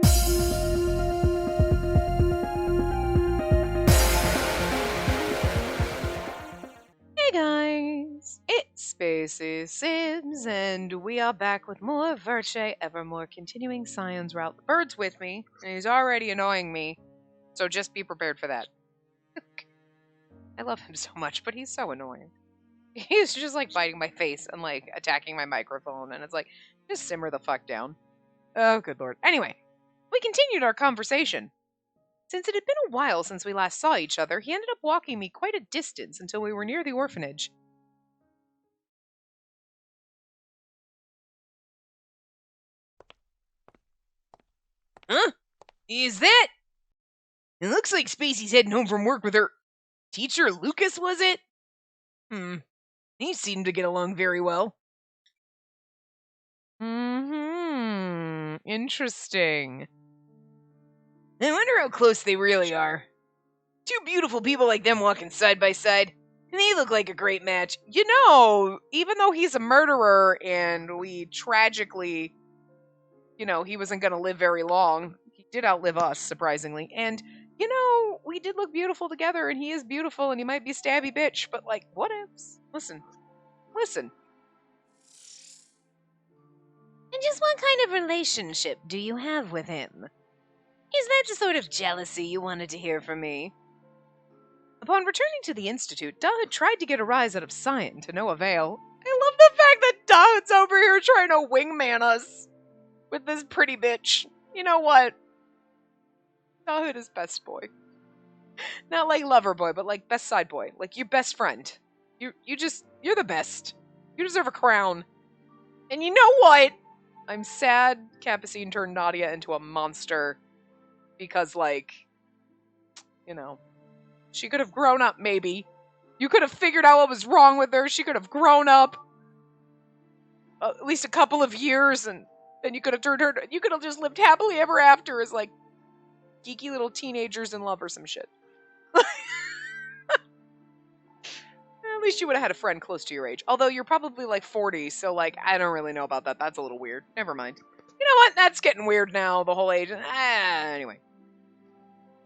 Hey guys, it's Spacey Sims, and we are back with more Virche, Evermore, continuing Cyan's route. The bird's with me, and he's already annoying me, so just be prepared for that. I love him so much, but he's so annoying. He's just like biting my face and like attacking my microphone, and it's like, just simmer the fuck down. Oh, good lord. Anyway, we continued our conversation. Since it had been a while since we last saw each other, he ended up walking me quite a distance until we were near the orphanage. Huh? Is that? It looks like Spacey's heading home from work with her teacher, Lucas, was it? He seemed to get along very well. Interesting. I wonder how close they really are. Two beautiful people like them walking side by side. And they look like a great match. You know, even though he's a murderer and we tragically, he wasn't going to live very long, he did outlive us, surprisingly. And, we did look beautiful together, and he is beautiful, and he might be a stabby bitch, but, like, what ifs? Listen. And just what kind of relationship do you have with him? Is that the sort of jealousy you wanted to hear from me? Upon returning to the Institute, Dahud tried to get a rise out of Cyan, to no avail. I love the fact that Dahud's over here trying to wingman us with this pretty bitch. You know what? Dahud is best boy. Not like lover boy, but like best side boy. Like your best friend. You're the best. You deserve a crown. And you know what? I'm sad Capucine turned Nadia into a monster. Because, like, she could have grown up, maybe. You could have figured out what was wrong with her. She could have grown up at least a couple of years, and then you could have turned her. You could have just lived happily ever after as, like, geeky little teenagers in love or some shit. At least you would have had a friend close to your age. Although you're probably, like, 40, so, like, I don't really know about that. That's a little weird. Never mind. You know what? That's getting weird now, the whole age. Anyway.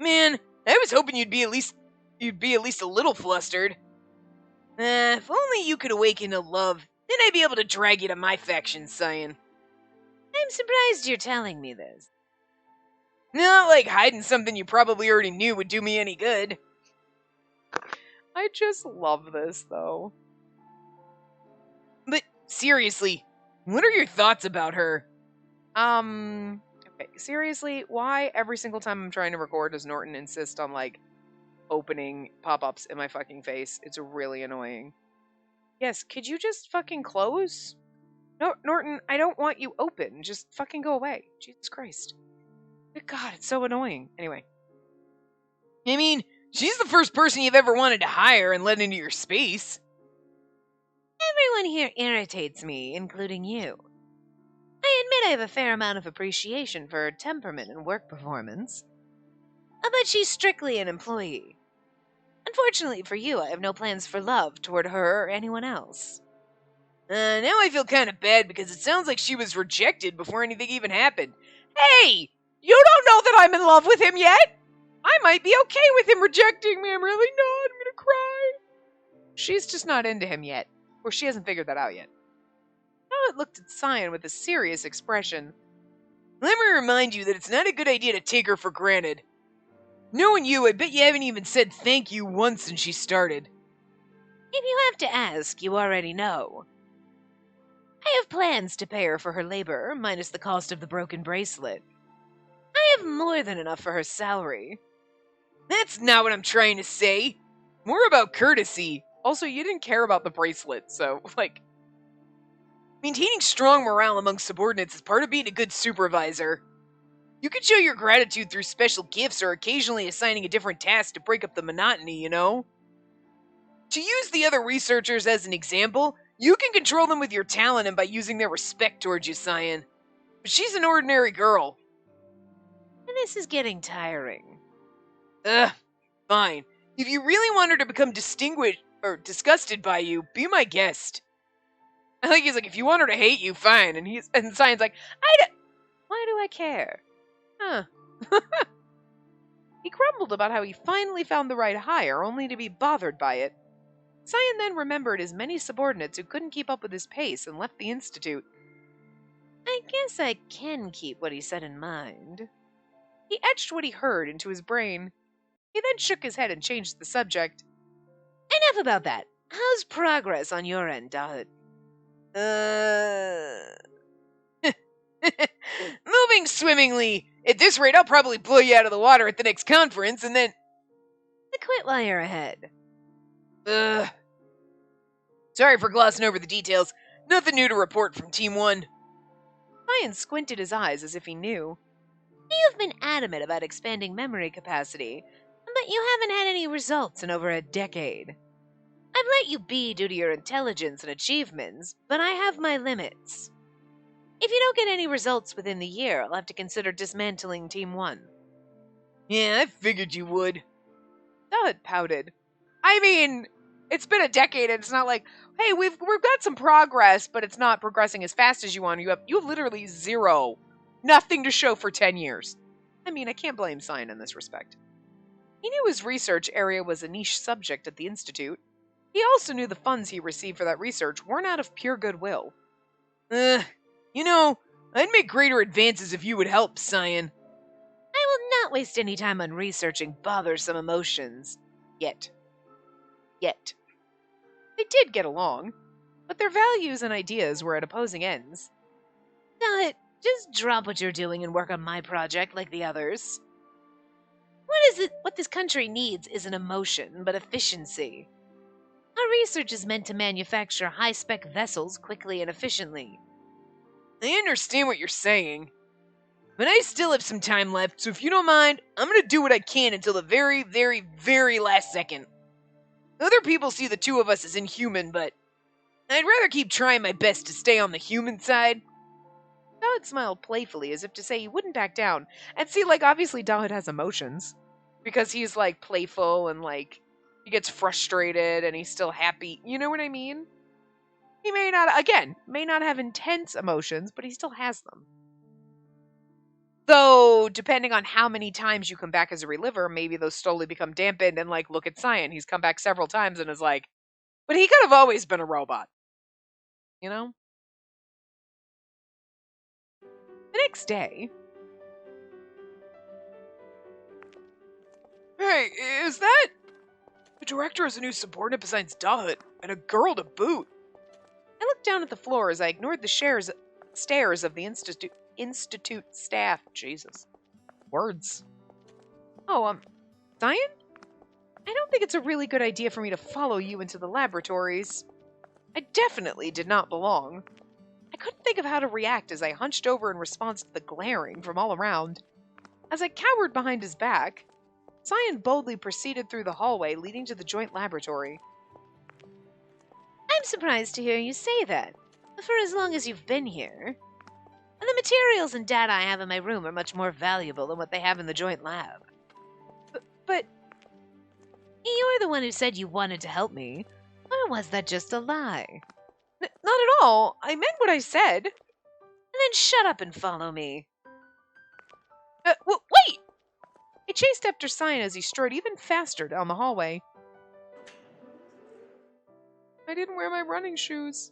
Man, I was hoping you'd be at least a little flustered. If only you could awaken to love, then I'd be able to drag you to my faction, Cyan. I'm surprised you're telling me this. Not like hiding something you probably already knew would do me any good. I just love this, though. But, seriously, what are your thoughts about her? Okay, seriously, why every single time I'm trying to record does Norton insist on, like, opening pop-ups in my fucking face? It's really annoying. Yes, could you just fucking close? No, Norton, I don't want you open. Just fucking go away. Jesus Christ. Good God, it's so annoying. Anyway. I mean, she's the first person you've ever wanted to hire and let into your space. Everyone here irritates me, including you. I admit I have a fair amount of appreciation for her temperament and work performance. But she's strictly an employee. Unfortunately for you, I have no plans for love toward her or anyone else. Now I feel kind of bad because it sounds like she was rejected before anything even happened. Hey! You don't know that I'm in love with him yet! I might be okay with him rejecting me. I'm really not. I'm gonna cry. She's just not into him yet. Or she hasn't figured that out yet. Now it looked at Cyan with a serious expression. Let me remind you that it's not a good idea to take her for granted. Knowing you, I bet you haven't even said thank you once since she started. If you have to ask, you already know. I have plans to pay her for her labor, minus the cost of the broken bracelet. I have more than enough for her salary. That's not what I'm trying to say. More about courtesy. Also, you didn't care about the bracelet, so, like... Maintaining strong morale among subordinates is part of being a good supervisor. You can show your gratitude through special gifts or occasionally assigning a different task to break up the monotony, you know? To use the other researchers as an example, you can control them with your talent and by using their respect towards you, Cyan. But she's an ordinary girl. And this is getting tiring. Fine. If you really want her to become disgusted by you, be my guest. I think he's like, if you want her to hate you, fine. And Cyan's like, why do I care? Huh. He grumbled about how he finally found the right hire, only to be bothered by it. Cyan then remembered his many subordinates who couldn't keep up with his pace and left the institute. I guess I can keep what he said in mind. He etched what he heard into his brain. He then shook his head and changed the subject. Enough about that. How's progress on your end, Dahut? Moving swimmingly. At this rate, I'll probably blow you out of the water at the next conference, and then... Quit while you're ahead. Sorry for glossing over the details. Nothing new to report from Team 1. Cyan squinted his eyes as if he knew. You've been adamant about expanding memory capacity, but you haven't had any results in over a decade. I've let you be due to your intelligence and achievements, but I have my limits. If you don't get any results within the year, I'll have to consider dismantling Team 1. Yeah, I figured you would. Dud pouted. I mean, it's been a decade and it's not like, hey, we've got some progress, but it's not progressing as fast as you want. You have literally zero. Nothing to show for 10 years. I mean, I can't blame Cyan in this respect. He knew his research area was a niche subject at the Institute. He also knew the funds he received for that research weren't out of pure goodwill. I'd make greater advances if you would help, Cyan. I will not waste any time on researching bothersome emotions. Yet. They did get along, but their values and ideas were at opposing ends. Just drop what you're doing and work on my project like the others. What this country needs isn't emotion, but efficiency. Our research is meant to manufacture high-spec vessels quickly and efficiently. I understand what you're saying, but I still have some time left, so if you don't mind, I'm going to do what I can until the very, very, very last second. Other people see the two of us as inhuman, but I'd rather keep trying my best to stay on the human side. Dahut smiled playfully as if to say he wouldn't back down. And see, obviously Dahut has emotions. Because he's, playful and, he gets frustrated and he's still happy. You know what I mean? He may not have intense emotions, but he still has them. Though, depending on how many times you come back as a Reliver, maybe those slowly become dampened and, look at Cyan. He's come back several times and is like, but he could have always been a robot. You know? The next day... Hey, is that... The director has a new subordinate besides Dahut, and a girl to boot. I looked down at the floor as I ignored the stares of the institute staff. Jesus. Words. Oh, Cyan? I don't think it's a really good idea for me to follow you into the laboratories. I definitely did not belong. I couldn't think of how to react as I hunched over in response to the glaring from all around. As I cowered behind his back, Cyan boldly proceeded through the hallway leading to the joint laboratory. I'm surprised to hear you say that, for as long as you've been here. The materials and data I have in my room are much more valuable than what they have in the joint lab. But you're the one who said you wanted to help me, or was that just a lie? Not at all. I meant what I said. Then shut up and follow me. Wait! I chased after Cyan as he strode even faster down the hallway. I didn't wear my running shoes.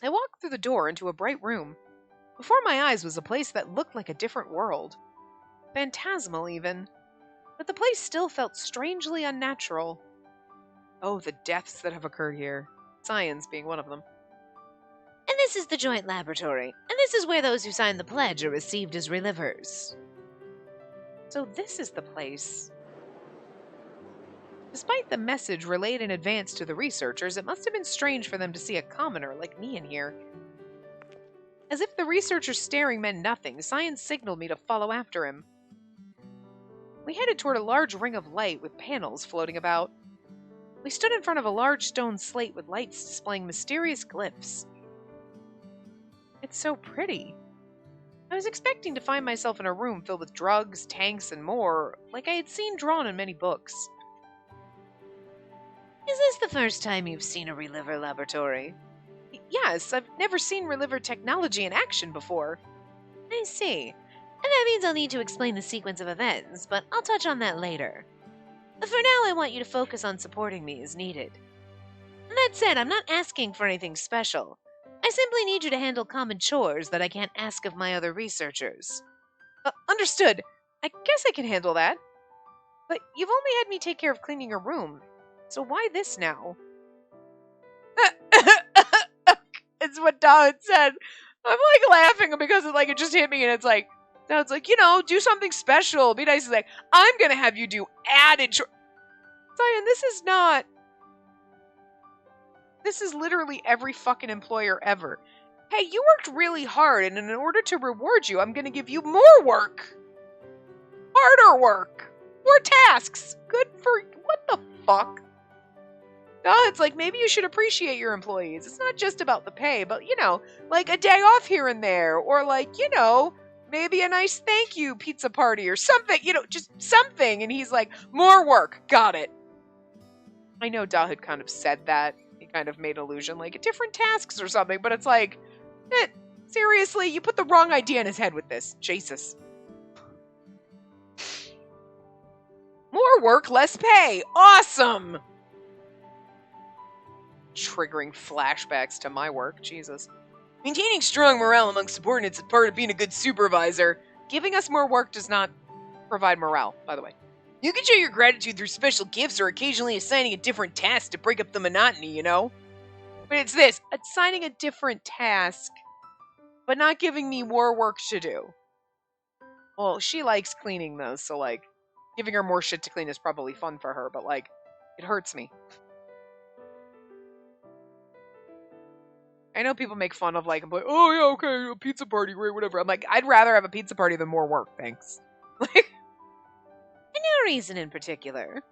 I walked through the door into a bright room. Before my eyes was a place that looked like a different world. Phantasmal, even. But the place still felt strangely unnatural. Oh, the deaths that have occurred here. Cyan's being one of them. And this is the joint laboratory. And this is where those who signed the pledge are received as Relivers. So this is the place. Despite the message relayed in advance to the researchers, it must have been strange for them to see a commoner like me in here. As if the researcher's staring meant nothing, Cyan signaled me to follow after him. We headed toward a large ring of light with panels floating about. We stood in front of a large stone slate with lights displaying mysterious glyphs. It's so pretty. I was expecting to find myself in a room filled with drugs, tanks, and more, like I had seen drawn in many books. Is this the first time you've seen a Reliver laboratory? Yes, I've never seen Reliver technology in action before. I see. And that means I'll need to explain the sequence of events, but I'll touch on that later. But for now, I want you to focus on supporting me as needed. And that said, I'm not asking for anything special. I simply need you to handle common chores that I can't ask of my other researchers. Understood. I guess I can handle that. But you've only had me take care of cleaning your room. So why this now? It's what Dawn said. I'm like laughing because it just hit me and it's like, Dawn's like, do something special. Be nice. He's like, I'm going to have you do added Cyan, this is literally every fucking employer ever. Hey, you worked really hard, and in order to reward you, I'm going to give you more work. Harder work. More tasks. Good for... What the fuck? It's like, maybe you should appreciate your employees. It's not just about the pay, but, like a day off here and there. Or like, maybe a nice thank you pizza party or something. Just something. And he's like, more work. Got it. I know Da had kind of said that. He kind of made allusion, like, different tasks or something. But it's like, seriously, you put the wrong idea in his head with this. Jesus. More work, less pay. Awesome! Triggering flashbacks to my work. Jesus. Maintaining strong morale among subordinates is part of being a good supervisor. Giving us more work does not provide morale, by the way. You can show your gratitude through special gifts or occasionally assigning a different task to break up the monotony, But it's this. Assigning a different task, but not giving me more work to do. Well, she likes cleaning those, so, like, giving her more shit to clean is probably fun for her, but, like, it hurts me. I know people make fun of, like, I'm like, oh, yeah, okay, a pizza party, right, whatever. I'm like, I'd rather have a pizza party than more work, thanks. Like, no reason in particular.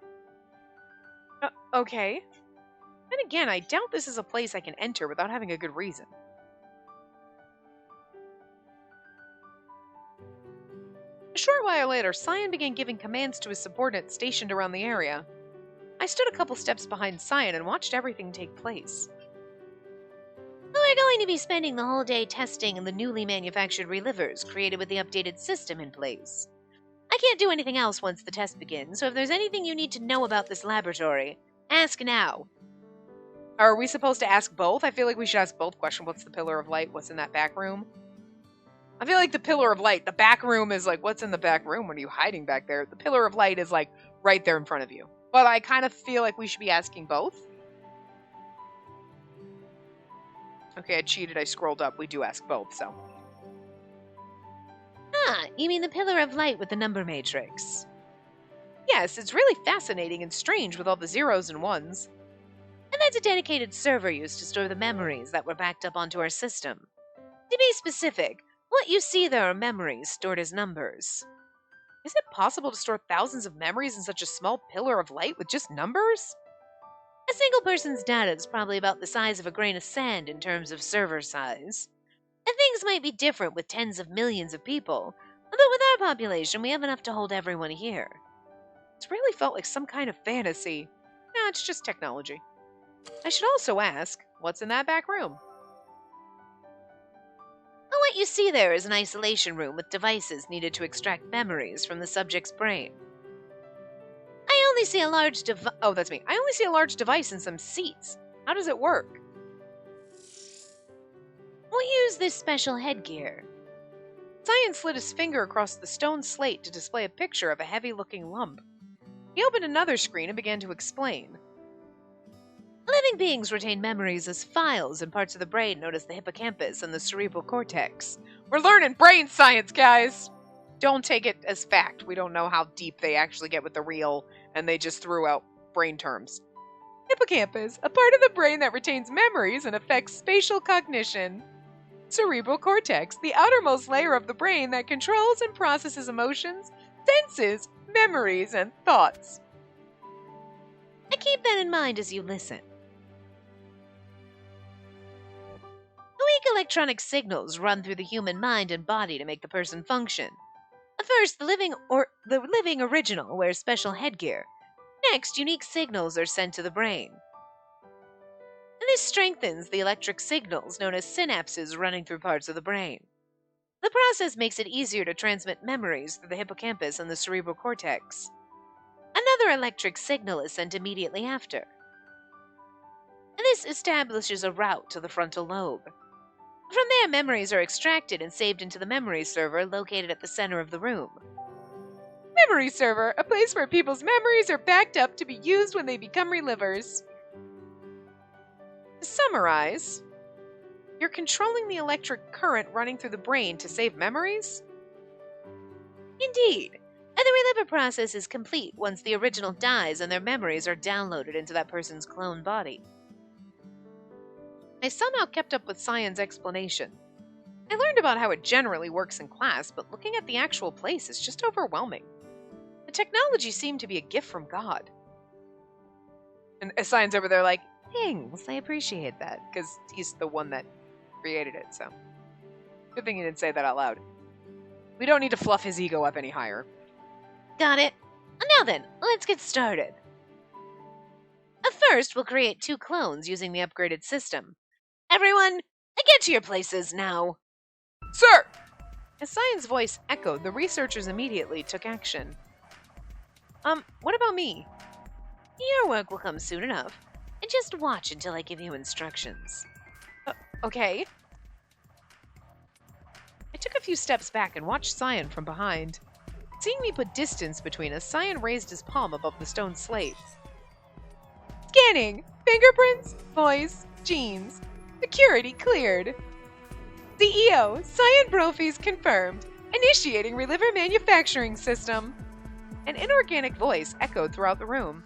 Okay. Then again, I doubt this is a place I can enter without having a good reason. A short while later, Cyan began giving commands to his subordinates stationed around the area. I stood a couple steps behind Cyan and watched everything take place. We're going to be spending the whole day testing in the newly manufactured Relivers created with the updated system in place. I can't do anything else once the test begins, so if there's anything you need to know about this laboratory, ask now. Are we supposed to ask both? I feel like we should ask both questions. What's the Pillar of Light? What's in that back room? I feel like the Pillar of Light, the back room is like, what's in the back room? What are you hiding back there? The Pillar of Light is like right there in front of you. But I kind of feel like we should be asking both. Okay, I cheated. I scrolled up. We do ask both, so. Ah, you mean the Pillar of Light with the number matrix? Yes, it's really fascinating and strange with all the zeros and ones. And that's a dedicated server used to store the memories that were backed up onto our system. To be specific, what you see there are memories stored as numbers. Is it possible to store thousands of memories in such a small pillar of light with just numbers? A single person's data is probably about the size of a grain of sand in terms of server size. And things might be different with tens of millions of people, but with our population, we have enough to hold everyone here. It's really felt like some kind of fantasy. No, it's just technology. I should also ask, what's in that back room? Well, what you see there is an isolation room with devices needed to extract memories from the subject's brain. I only see a large Oh, that's me. I only see a large device and some seats. How does it work? We'll use this special headgear. Cyan slid his finger across the stone slate to display a picture of a heavy-looking lump. He opened another screen and began to explain. Living beings retain memories as files in parts of the brain known as the hippocampus and the cerebral cortex. We're learning brain science, guys! Don't take it as fact. We don't know how deep they actually get with the real, and they just threw out brain terms. Hippocampus, a part of the brain that retains memories and affects spatial cognition. Cerebral cortex, the outermost layer of the brain that controls and processes emotions, senses, memories, and thoughts. I keep that in mind as you listen. Weak electronic signals run through the human mind and body to make the person function. First, the living original wears special headgear. Next, unique signals are sent to the brain. And this strengthens the electric signals known as synapses running through parts of the brain. The process makes it easier to transmit memories through the hippocampus and the cerebral cortex. Another electric signal is sent immediately after. And this establishes a route to the frontal lobe. From there, memories are extracted and saved into the memory server located at the center of the room. Memory server, a place where people's memories are backed up to be used when they become relivers. To summarize, you're controlling the electric current running through the brain to save memories? Indeed. And the reliver process is complete once the original dies and their memories are downloaded into that person's clone body. I somehow kept up with Cyan's explanation. I learned about how it generally works in class, but looking at the actual place is just overwhelming. The technology seemed to be a gift from God. And Cyan's over there like, thanks, I appreciate that, because he's the one that created it, so. Good thing he didn't say that out loud. We don't need to fluff his ego up any higher. Got it. Now then, let's get started. First, we'll create 2 clones using the upgraded system. Everyone, get to your places now. Sir! As Cyan's voice echoed, the researchers immediately took action. What about me? Your work will come soon enough. And just watch until I give you instructions. Okay. I took a few steps back and watched Cyan from behind. Seeing me put distance between us, Cyan raised his palm above the stone slate. Scanning! Fingerprints, voice, genes. Security cleared. CEO, Cyan Brophies confirmed. Initiating Reliver manufacturing system. An inorganic voice echoed throughout the room.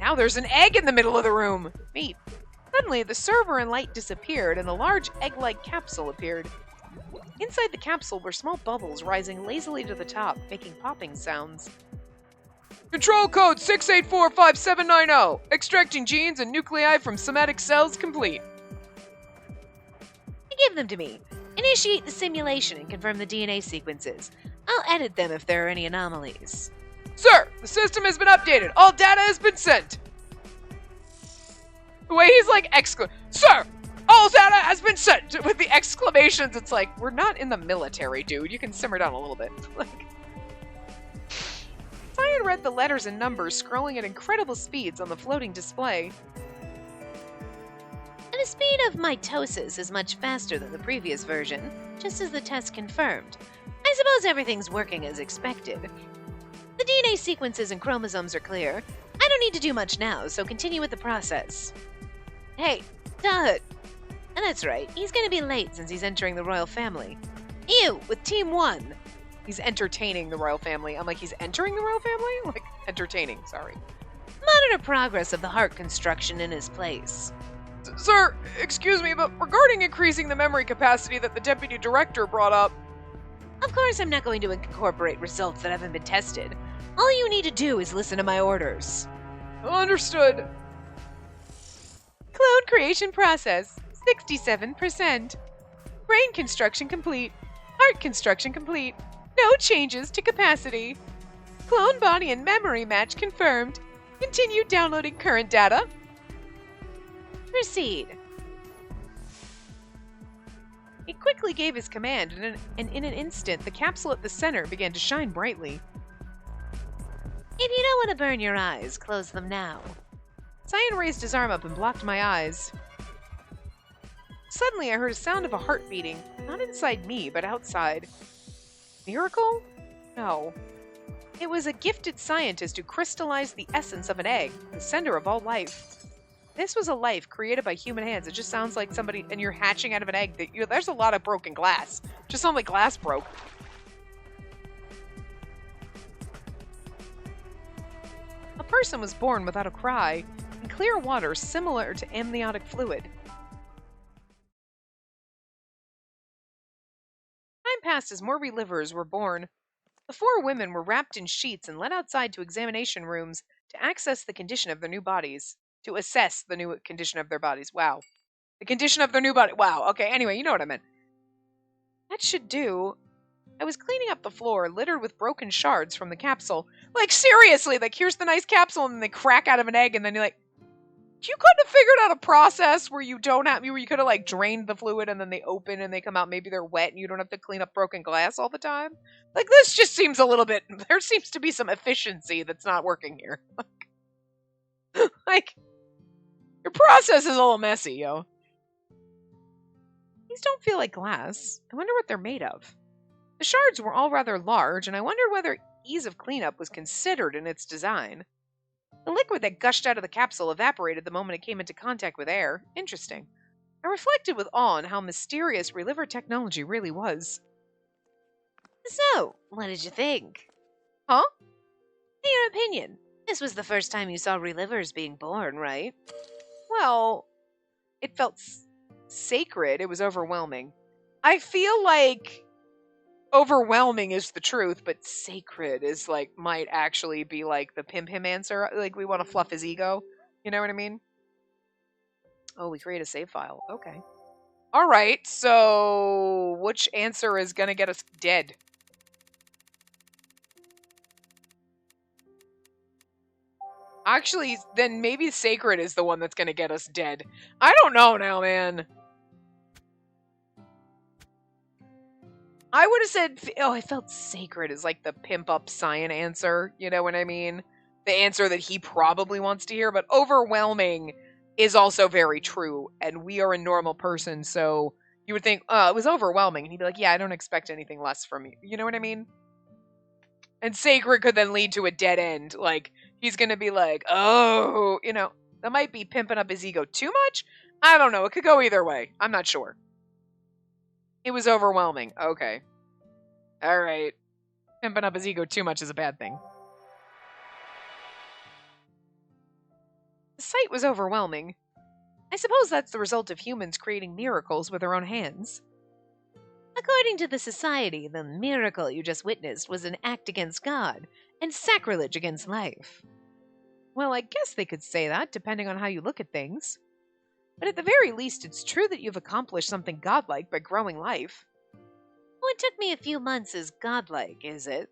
Now there's an egg in the middle of the room! Neat. Suddenly, the server and light disappeared and a large egg-like capsule appeared. Inside the capsule were small bubbles rising lazily to the top, making popping sounds. Control code 6845790! Extracting genes and nuclei from somatic cells complete. Give them to me. Initiate the simulation and confirm the DNA sequences. I'll edit them if there are any anomalies. Sir, the system has been updated. All data has been sent. The way he's like, Sir, all data has been sent! With the exclamations, it's like, we're not in the military, dude. You can simmer down a little bit. Cyan read the letters and numbers scrolling at incredible speeds on the floating display. And the speed of mitosis is much faster than the previous version, just as the test confirmed. I suppose everything's working as expected. The DNA sequences and chromosomes are clear. I don't need to do much now, so continue with the process. Hey, Dud. And that's right, he's gonna be late since he's entering the royal family. You, with Team 1. He's entertaining the royal family. I'm like, he's entering the royal family? Like, entertaining, sorry. Monitor progress of the heart construction in his place. Sir, excuse me, but regarding increasing the memory capacity that the deputy director brought up... Of course I'm not going to incorporate results that haven't been tested. All you need to do is listen to my orders. Understood. Clone creation process, 67%. Brain construction complete. Heart construction complete. No changes to capacity. Clone body and memory match confirmed. Continue downloading current data. Proceed. He quickly gave his command, and in an instant, the capsule at the center began to shine brightly. If you don't want to burn your eyes, close them now. Cyan raised his arm up and blocked my eyes. Suddenly, I heard a sound of a heart beating, not inside me, but outside. Miracle? No. It was a gifted scientist who crystallized the essence of an egg, the center of all life. This was a life created by human hands. It just sounds like somebody, and you're hatching out of an egg. There's a lot of broken glass. Just sounds like glass broke. A person was born without a cry, in clear water similar to amniotic fluid. Time passed as more relivers were born. The 4 women were wrapped in sheets and led outside to examination rooms to access the condition of their new bodies. To assess the new condition of their bodies. Wow. The condition of their new body. Wow. Okay, anyway, you know what I meant. That should do. I was cleaning up the floor, littered with broken shards from the capsule. Like, seriously, like, here's the nice capsule, and then they crack out of an egg, and then you're like, You couldn't have figured out a process where you don't have, where you could have like drained the fluid and then they open and they come out. Maybe they're wet and you don't have to clean up broken glass all the time. Like this just seems a little bit. There seems to be some efficiency that's not working here. Like your process is a little messy, yo. These don't feel like glass. I wonder what they're made of. The shards were all rather large, and I wondered whether ease of cleanup was considered in its design. The liquid that gushed out of the capsule evaporated the moment it came into contact with air. Interesting. I reflected with awe on how mysterious Reliver technology really was. So, what did you think? Huh? In your opinion, this was the first time you saw Relivers being born, right? Well, it felt sacred. It was overwhelming. I feel like overwhelming is the truth, but sacred is like might actually be like the pimp him answer. Like we want to fluff his ego. You know what I mean? Oh, we create a save file. Okay. All right. So which answer is going to get us dead? Actually, then maybe sacred is the one that's going to get us dead. I don't know now, man. I would have said, oh, I felt sacred is like the pimp up Cyan answer. You know what I mean? The answer that he probably wants to hear, but overwhelming is also very true. And we are a normal person, so you would think, oh, it was overwhelming. And he'd be like, yeah, I don't expect anything less from you. You know what I mean? And sacred could then lead to a dead end. Like, he's going to be like, oh, you know, that might be pimping up his ego too much. I don't know. It could go either way. I'm not sure. It was overwhelming. Okay. All right. Pimping up his ego too much is a bad thing. The sight was overwhelming. I suppose that's the result of humans creating miracles with their own hands. According to the society, the miracle you just witnessed was an act against God and sacrilege against life. Well, I guess they could say that, depending on how you look at things. But at the very least, it's true that you've accomplished something godlike by growing life. What took me a few months is godlike, is it?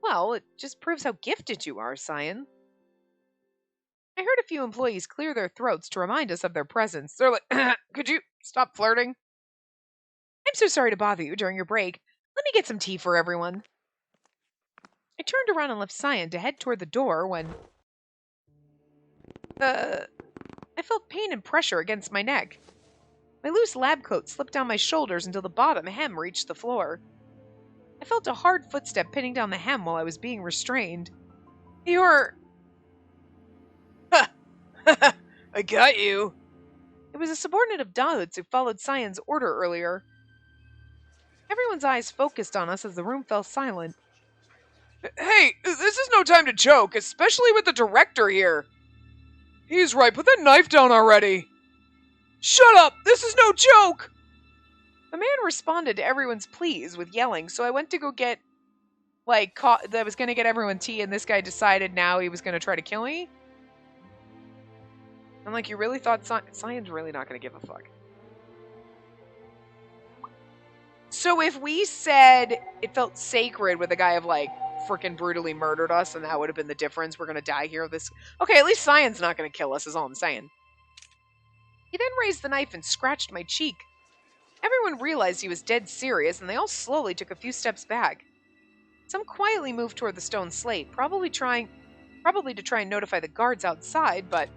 Well, it just proves how gifted you are, Cyan. I heard a few employees clear their throats to remind us of their presence. They're like, could you stop flirting? I'm so sorry to bother you during your break. Let me get some tea for everyone. I turned around and left Cyan to head toward the door when... I felt pain and pressure against my neck. My loose lab coat slipped down my shoulders until the bottom hem reached the floor. I felt a hard footstep pinning down the hem while I was being restrained. You're... I got you. It was a subordinate of Dawood's who followed Cyan's order earlier. Everyone's eyes focused on us as the room fell silent. Hey, this is no time to joke, especially with the director here. He's right, put that knife down already. Shut up, this is no joke. The man responded to everyone's pleas with yelling, so I went to go get, I was going to get everyone tea, and this guy decided now he was going to try to kill me? I'm like, you really thought Cyan's really not going to give a fuck? So if we said it felt sacred with a guy of, freaking brutally murdered us, and that would have been the difference, we're going to die here. Okay, at least Cyan's not going to kill us, is all I'm saying. He then raised the knife and scratched my cheek. Everyone realized he was dead serious, and they all slowly took a few steps back. Some quietly moved toward the stone slate, probably to try and notify the guards outside, but...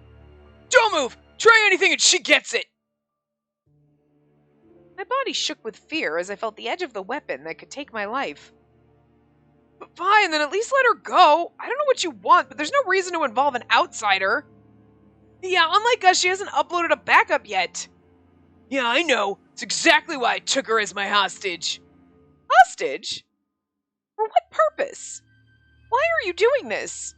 Don't move! Try anything and she gets it! My body shook with fear as I felt the edge of the weapon that could take my life. But fine, then at least let her go. I don't know what you want, but there's no reason to involve an outsider. Yeah, unlike us, she hasn't uploaded a backup yet. Yeah, I know. It's exactly why I took her as my hostage. Hostage? For what purpose? Why are you doing this?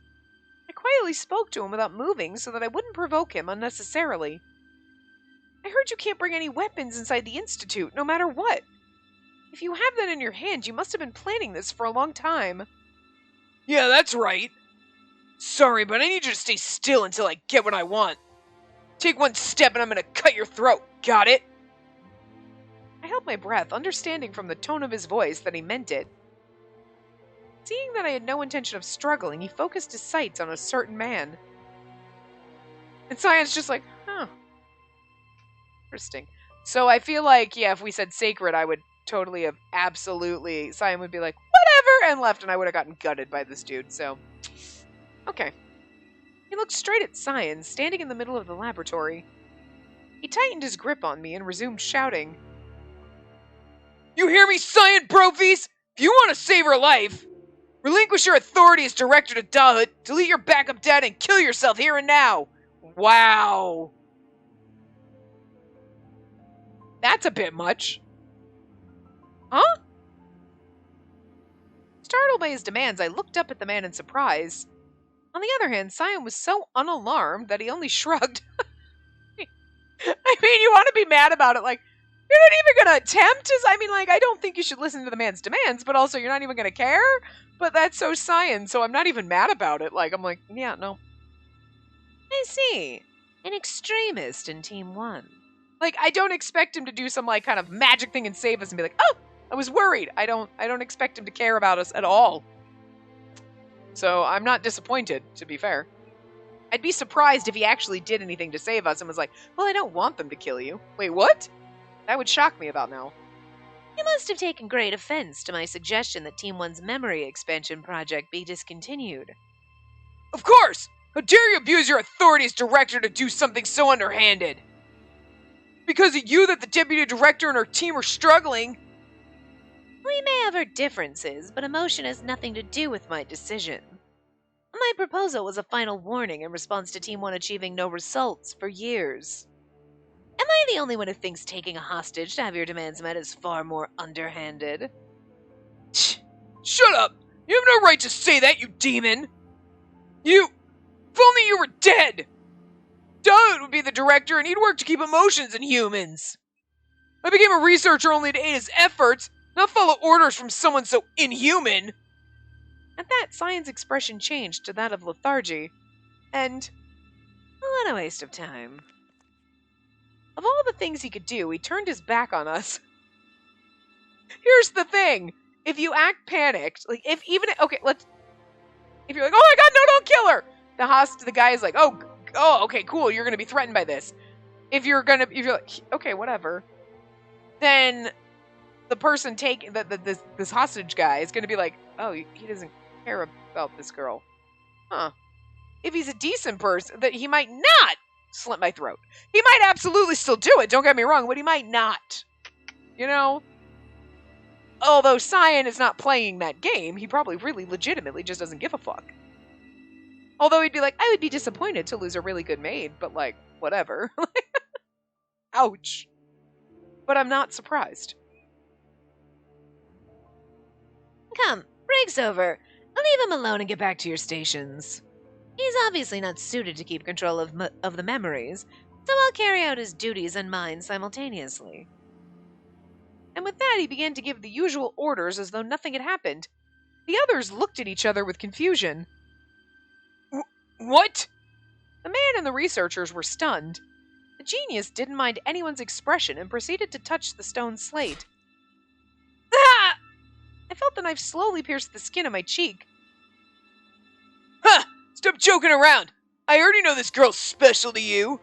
I quietly spoke to him without moving so that I wouldn't provoke him unnecessarily. I heard you can't bring any weapons inside the Institute, no matter what. If you have that in your hand, you must have been planning this for a long time. Yeah, that's right. Sorry, but I need you to stay still until I get what I want. Take one step and I'm gonna cut your throat. Got it? I held my breath, understanding from the tone of his voice that he meant it. Seeing that I had no intention of struggling, he focused his sights on a certain man. And Cyan's just like, huh. Interesting. So I feel like, yeah, if we said sacred, I would totally have absolutely, Cyan would be like, whatever, and left, and I would have gotten gutted by this dude, so. Okay. He looked straight at Cyan, standing in the middle of the laboratory. He tightened his grip on me and resumed shouting. You hear me, Cyan Brophies? If you want to save her life, relinquish your authority as director to Dahut, delete your backup data, and kill yourself here and now. Wow. That's a bit much. Huh? Startled by his demands, I looked up at the man in surprise. On the other hand, Cyan was so unalarmed that he only shrugged. I mean, you want to be mad about it, like, you're not even going to attempt? I don't think you should listen to the man's demands, but also you're not even going to care? But that's so Cyan, so I'm not even mad about it. Like, I'm like, yeah, no. I see. An extremist in Team 1. Like, I don't expect him to do some, like, kind of magic thing and save us and be like, oh, I was worried. I don't expect him to care about us at all. So I'm not disappointed, to be fair. I'd be surprised if he actually did anything to save us and was like, well, I don't want them to kill you. Wait, what? That would shock me about now. You must have taken great offense to my suggestion that Team 1's memory expansion project be discontinued. Of course! How dare you abuse your authority as director to do something so underhanded? Because of you that the deputy director and her team are struggling. We may have our differences, but emotion has nothing to do with my decision. My proposal was a final warning in response to Team 1 achieving no results for years. Am I the only one who thinks taking a hostage to have your demands met is far more underhanded? Shut up! You have no right to say that, you demon! If only you were dead! Dahut would be the director and he'd work to keep emotions in humans. I became a researcher only to aid his efforts, not follow orders from someone so inhuman. At that, Cyan's expression changed to that of lethargy, and what a waste of time. Of all the things he could do, he turned his back on us. Here's the thing. If you act panicked, like, if you're like, oh my god, no, don't kill her! The guy is like, oh, okay, cool, you're gonna be threatened by this. If you're like, okay, whatever, then the person taking this hostage guy is gonna be like, oh, he doesn't care about this girl. Huh. If he's a decent person, that he might not slit my throat. He might absolutely still do it, don't get me wrong, but he might not. You know? Although Cyan is not playing that game, he probably really legitimately just doesn't give a fuck. Although he'd be like, I would be disappointed to lose a really good maid, but like, whatever. Ouch. But I'm not surprised. Come, break's over. Leave him alone and get back to your stations. He's obviously not suited to keep control of the memories, so I'll carry out his duties and mine simultaneously. And with that, he began to give the usual orders as though nothing had happened. The others looked at each other with confusion. What? The man and the researchers were stunned. The genius didn't mind anyone's expression and proceeded to touch the stone slate. Ah! I felt the knife slowly pierce the skin of my cheek. Ha! Stop joking around! I already know this girl's special to you.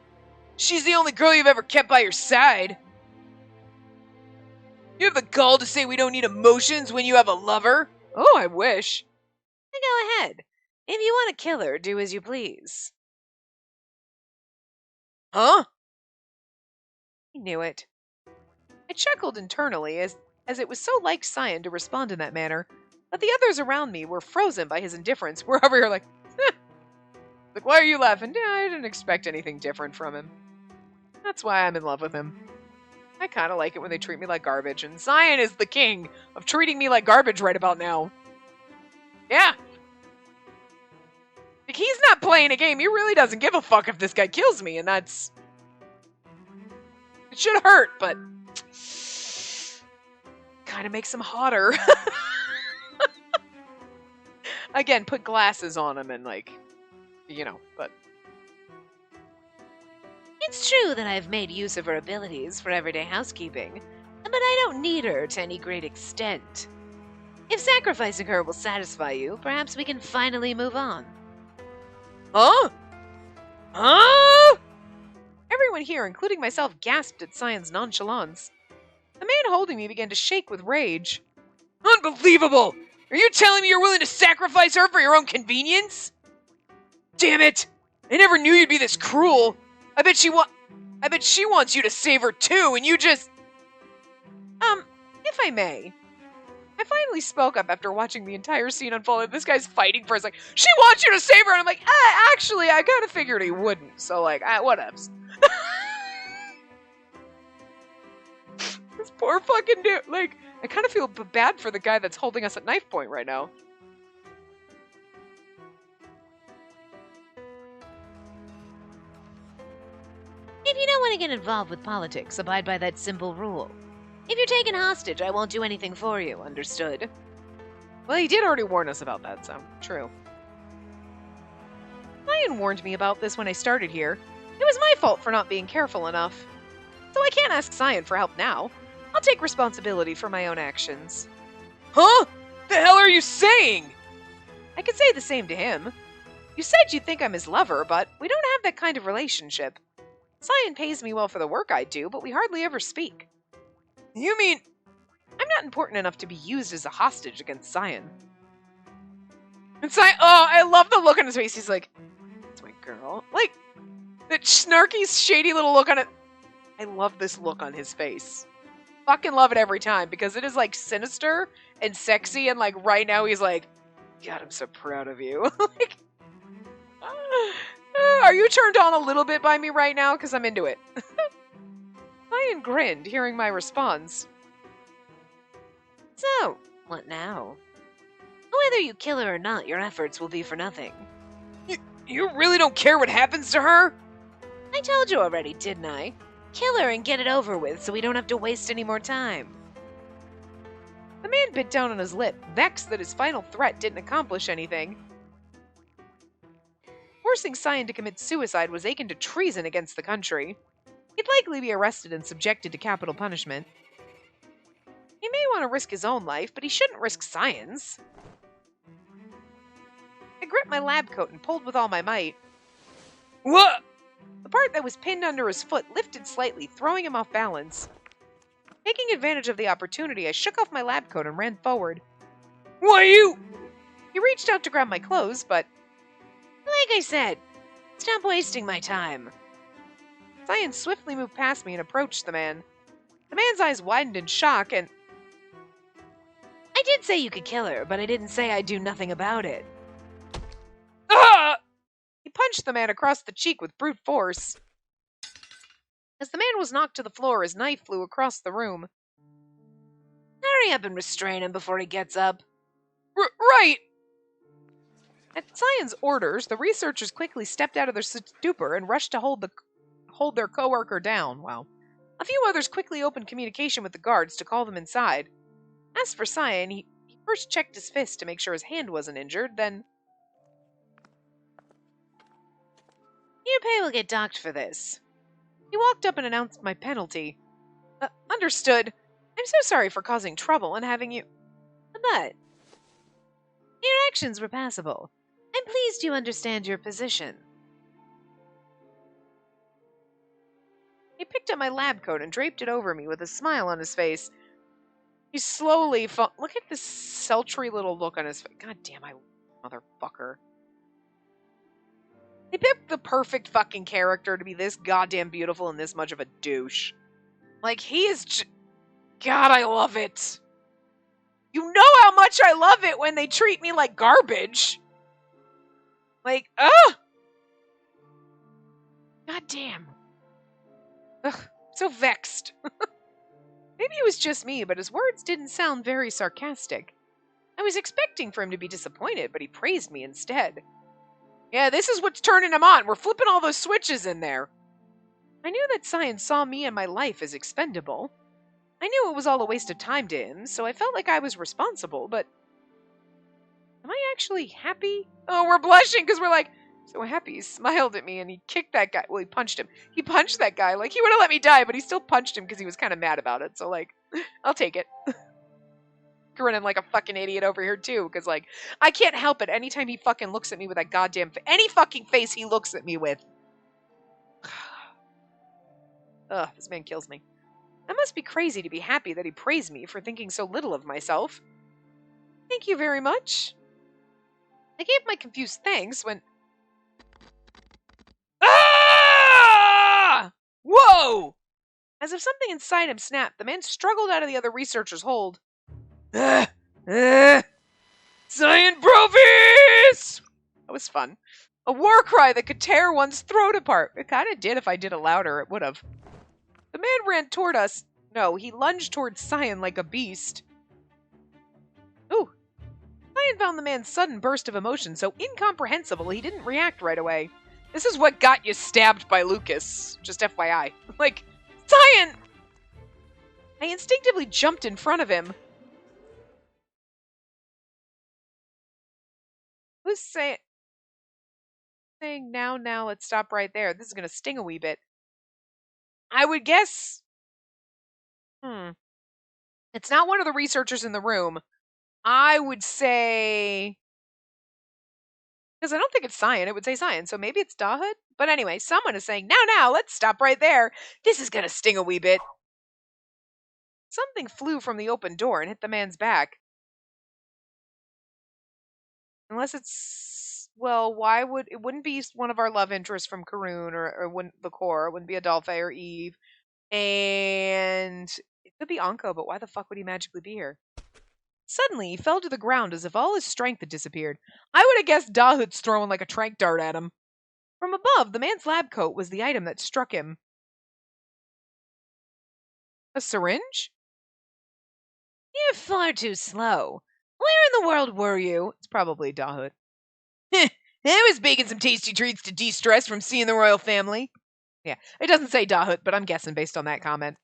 She's the only girl you've ever kept by your side. You have the gall to say we don't need emotions when you have a lover? Oh, I wish. Go ahead. If you want to kill her, do as you please. Huh? I knew it. I chuckled internally as it was so like Cyan to respond in that manner, but the others around me were frozen by his indifference. We're over here like, like, why are you laughing? Yeah, I didn't expect anything different from him. That's why I'm in love with him. I kind of like it when they treat me like garbage, and Cyan is the king of treating me like garbage right about now. Yeah. Like, he's not playing a game. He really doesn't give a fuck if this guy kills me, and that's... It should hurt, but... kind of makes him hotter. Again, put glasses on him and, like, you know, but... It's true that I've made use of her abilities for everyday housekeeping, but I don't need her to any great extent. If sacrificing her will satisfy you, perhaps we can finally move on. Huh? Huh? Everyone here, including myself, gasped at Cyan's nonchalance. The man holding me began to shake with rage. Unbelievable! Are you telling me you're willing to sacrifice her for your own convenience? Damn it! I never knew you'd be this cruel. I bet she wants you to save her too, and you just... If I may. I finally spoke up after watching the entire scene unfold. This guy's fighting for us, like, she wants you to save her! And I'm like, actually, I kind of figured he wouldn't. So, like, whatevs. This poor fucking dude. Like, I kind of feel bad for the guy that's holding us at knife point right now. If you don't want to get involved with politics, abide by that simple rule. If you're taken hostage, I won't do anything for you, understood? Well, he did already warn us about that, so true. Cyan warned me about this when I started here. It was my fault for not being careful enough. So I can't ask Cyan for help now. I'll take responsibility for my own actions. Huh? The hell are you saying? I could say the same to him. You said you think I'm his lover, but we don't have that kind of relationship. Cyan pays me well for the work I do, but we hardly ever speak. You mean... I'm not important enough to be used as a hostage against Cyan. And Cyan... Oh, I love the look on his face. He's like, that's my girl. Like, that snarky, shady little look on it. I love this look on his face. Fucking love it every time, because it is, like, sinister and sexy, and, like, right now he's like, God, I'm so proud of you. Like, are you turned on a little bit by me right now? Because I'm into it. Cyan grinned, hearing my response. So, what now? Whether you kill her or not, your efforts will be for nothing. You really don't care what happens to her? I told you already, didn't I? Kill her and get it over with so we don't have to waste any more time. The man bit down on his lip, vexed that his final threat didn't accomplish anything. Forcing Cyan to commit suicide was akin to treason against the country. He'd likely be arrested and subjected to capital punishment. He may want to risk his own life, but he shouldn't risk Cyan's. I gripped my lab coat and pulled with all my might. What? The part that was pinned under his foot lifted slightly, throwing him off balance. Taking advantage of the opportunity, I shook off my lab coat and ran forward. Why you? He reached out to grab my clothes, but... Like I said, stop wasting my time. Cyan swiftly moved past me and approached the man. The man's eyes widened in shock, and... I did say you could kill her, but I didn't say I'd do nothing about it. Ah! He punched the man across the cheek with brute force. As the man was knocked to the floor, his knife flew across the room. Hurry up and restrain him before he gets up. Right! At Cyan's orders, the researchers quickly stepped out of their stupor and rushed to hold their coworker down. Wow. A few others quickly opened communication with the guards to call them inside. As for Cyan, he first checked his fist to make sure his hand wasn't injured, then... Your pay will get docked for this. He walked up and announced my penalty. Understood. I'm so sorry for causing trouble and having you... But your actions were passable. I'm pleased you understand your position. He picked up my lab coat and draped it over me with a smile on his face. He slowly look at this sultry little look on his face. God damn, motherfucker. They picked the perfect fucking character to be this goddamn beautiful and this much of a douche. Like, he is God, I love it. You know how much I love it when they treat me like garbage. Like, ugh! God damn. Ugh, so vexed. Maybe it was just me, but his words didn't sound very sarcastic. I was expecting for him to be disappointed, but he praised me instead. Yeah, this is what's turning him on. We're flipping all those switches in there. I knew that Cyan saw me and my life as expendable. I knew it was all a waste of time to him, so I felt like I was responsible, but... Am I actually happy? Oh, we're blushing because we're like, so happy. He smiled at me and he kicked that guy. Well, he punched him. He punched that guy. Like, he would have let me die, but he still punched him because he was kind of mad about it. So, like, I'll take it. Grinning like a fucking idiot over here, too, because, like, I can't help it. Anytime he fucking looks at me with that goddamn... any fucking face he looks at me with, Ugh, this man kills me. I must be crazy to be happy that he praised me for thinking so little of myself. Thank you very much. I gave my confused thanks when... Ah! Whoa! As if something inside him snapped, the man struggled out of the other researcher's hold. Cyan Provis! That was fun. A war cry that could tear one's throat apart. It kind of did if I did it louder, it would have. The man ran toward us. No, he lunged toward Cyan like a beast. Ooh. Cyan found the man's sudden burst of emotion so incomprehensible he didn't react right away. This is what got you stabbed by Lucas. Just FYI. Like, Cyan! I instinctively jumped in front of him. Who's saying now, let's stop right there. This is going to sting a wee bit. I would guess... It's not one of the researchers in the room. I would say... Because I don't think it's Cyan. It would say Cyan, so maybe it's Dahut? But anyway, someone is saying, now, let's stop right there. This is going to sting a wee bit. Something flew from the open door and hit the man's back. Unless it's... Well, why would... It wouldn't be one of our love interests from Karun or wouldn't the core. It wouldn't be Adolphe or Eve. And it could be Anko, but why the fuck would he magically be here? Suddenly, he fell to the ground as if all his strength had disappeared. I would have guessed Dahut's throwing like a tranq dart at him. From above, the man's lab coat was the item that struck him. A syringe? You're far too slow. Where in the world were you? It's probably Dahut. I was baking some tasty treats to de-stress from seeing the royal family. Yeah, it doesn't say Dahut, but I'm guessing based on that comment.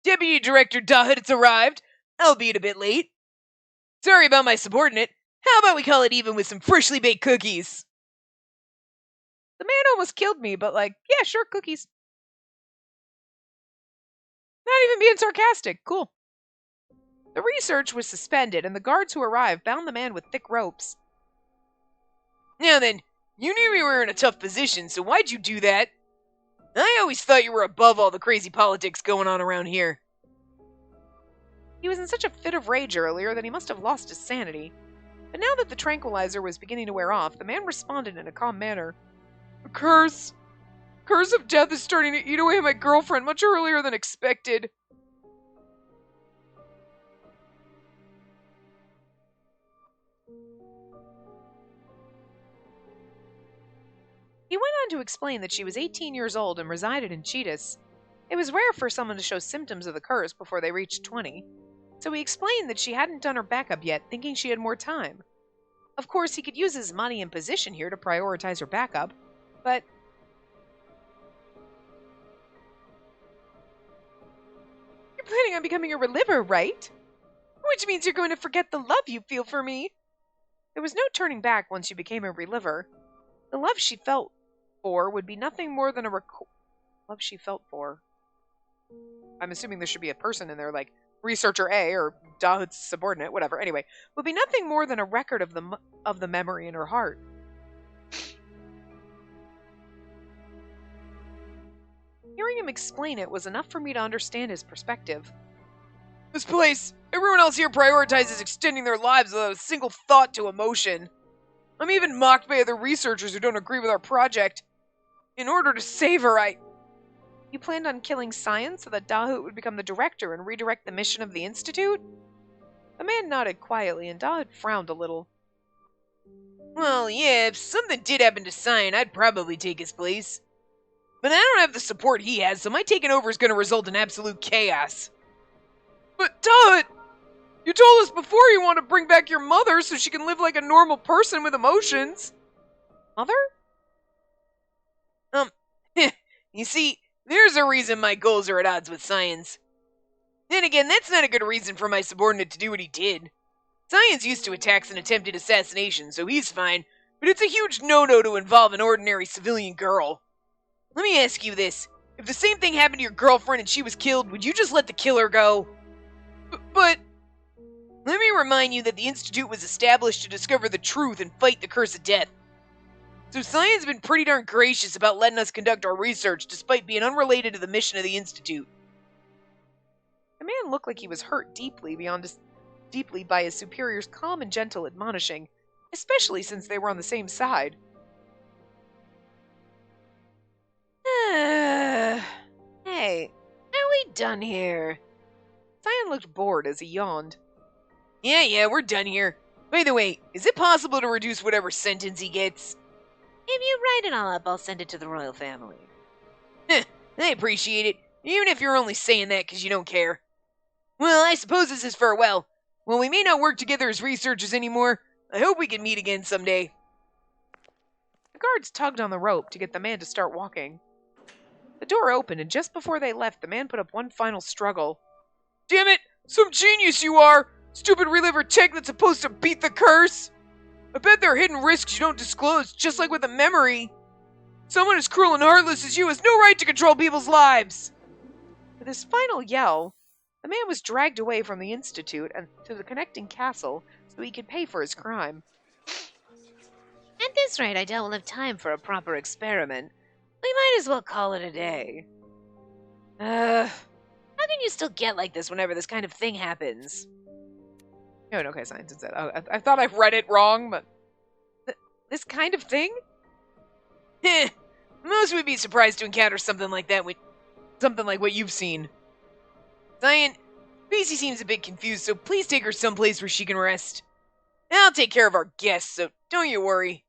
Deputy Director Dahut has arrived, albeit a bit late. Sorry about my subordinate. How about we call it even with some freshly baked cookies? The man almost killed me, but like, yeah, sure, cookies. Not even being sarcastic. Cool. The research was suspended, and the guards who arrived bound the man with thick ropes. Now then, you knew we were in a tough position, so why'd you do that? I always thought you were above all the crazy politics going on around here. He was in such a fit of rage earlier that he must have lost his sanity. But now that the tranquilizer was beginning to wear off, the man responded in a calm manner. The curse of death is starting to eat away my girlfriend much earlier than expected. He went on to explain that she was 18 years old and resided in Cheetahs. It was rare for someone to show symptoms of the curse before they reached 20, so he explained that she hadn't done her backup yet, thinking she had more time. Of course, he could use his money and position here to prioritize her backup, but... You're planning on becoming a Reliver, right? Which means you're going to forget the love you feel for me. There was no turning back once you became a Reliver. The love she felt for would be nothing more than love she felt for. I'm assuming there should be a person in there, like Researcher A or Dahut's subordinate, whatever. Anyway, would be nothing more than a record of the memory in her heart. Hearing him explain it was enough for me to understand his perspective. This place, everyone else here prioritizes extending their lives without a single thought to emotion. I'm even mocked by other researchers who don't agree with our project. In order to save her, You planned on killing Cyan so that Dahut would become the director and redirect the mission of the Institute? The man nodded quietly, and Dahut frowned a little. Well, yeah, if something did happen to Cyan, I'd probably take his place. But I don't have the support he has, so my taking over is going to result in absolute chaos. But Dahut! You told us before you want to bring back your mother so she can live like a normal person with emotions. Mother? You see, there's a reason my goals are at odds with Cyan's. Then again, that's not a good reason for my subordinate to do what he did. Cyan's used to attacks and attempted assassination, so he's fine, but it's a huge no-no to involve an ordinary civilian girl. Let me ask you this. If the same thing happened to your girlfriend and she was killed, would you just let the killer go? But... Let me remind you that the Institute was established to discover the truth and fight the curse of death. So Cyan's been pretty darn gracious about letting us conduct our research despite being unrelated to the mission of the Institute. The man looked like he was hurt deeply by his superior's calm and gentle admonishing, especially since they were on the same side. Hey, are we done here? Cyan looked bored as he yawned. Yeah, we're done here. By the way, is it possible to reduce whatever sentence he gets? If you write it all up, I'll send it to the royal family. I appreciate it, even if you're only saying that because you don't care. Well, I suppose this is farewell. While we may not work together as researchers anymore, I hope we can meet again someday. The guards tugged on the rope to get the man to start walking. The door opened, and just before they left, the man put up one final struggle. Damn it! Some genius you are! Stupid Reliver tech that's supposed to beat the curse! I bet there are hidden risks you don't disclose, just like with a memory. Someone as cruel and heartless as you has no right to control people's lives! With his final yell, the man was dragged away from the Institute and to the connecting castle so he could pay for his crime. At this rate, I doubt we'll have time for a proper experiment. We might as well call it a day. How can you still get like this whenever this kind of thing happens? Oh, okay, science said. Oh, I thought I read it wrong, but... this kind of thing? Most would be surprised to encounter something like that something like what you've seen. Cyan, Spacey seems a bit confused, so please take her someplace where she can rest. I'll take care of our guests, so don't you worry.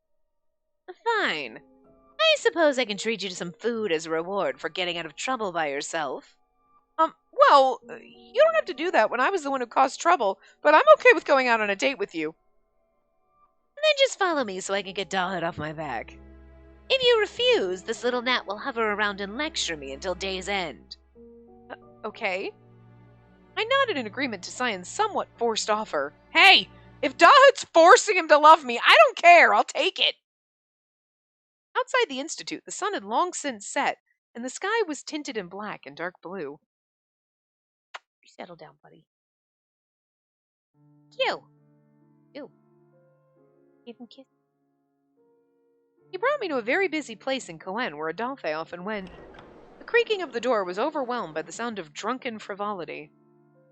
Fine. I suppose I can treat you to some food as a reward for getting out of trouble by yourself. Well, you don't have to do that when I was the one who caused trouble, but I'm okay with going out on a date with you. Then just follow me so I can get Dahlhead off my back. If you refuse, this little gnat will hover around and lecture me until day's end. Okay. I nodded in agreement to Cyan's somewhat forced offer. Hey, if Dahlhead's forcing him to love me, I don't care. I'll take it. Outside the Institute, the sun had long since set, and the sky was tinted in black and dark blue. Settle down, buddy. You. Give him a kiss. He brought me to a very busy place in Cyan where Adolphe often went. The creaking of the door was overwhelmed by the sound of drunken frivolity.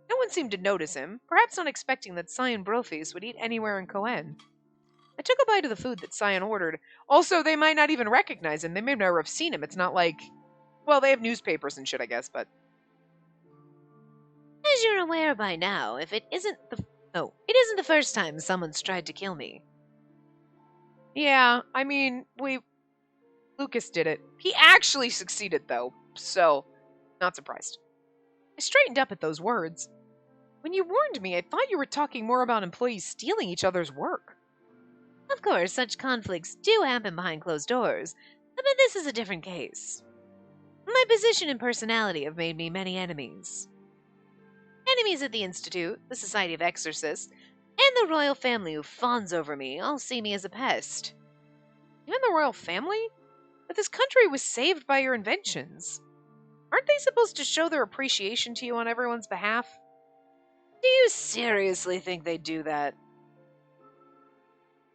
No one seemed to notice him, perhaps not expecting that Cyan Brofis would eat anywhere in Cyan. I took a bite of the food that Cyan ordered. Also, they might not even recognize him. They may never have seen him. It's not like... well, they have newspapers and shit, I guess, but... As you're aware by now, it isn't the first time someone's tried to kill me. Yeah, I mean, Lucas did it. He actually succeeded, though, so not surprised. I straightened up at those words. When you warned me, I thought you were talking more about employees stealing each other's work. Of course, such conflicts do happen behind closed doors, but this is a different case. My position and personality have made me many enemies. Enemies at the Institute, the Society of Exorcists, and the royal family who fawns over me all see me as a pest. Even the royal family? But this country was saved by your inventions. Aren't they supposed to show their appreciation to you on everyone's behalf? Do you seriously think they do that?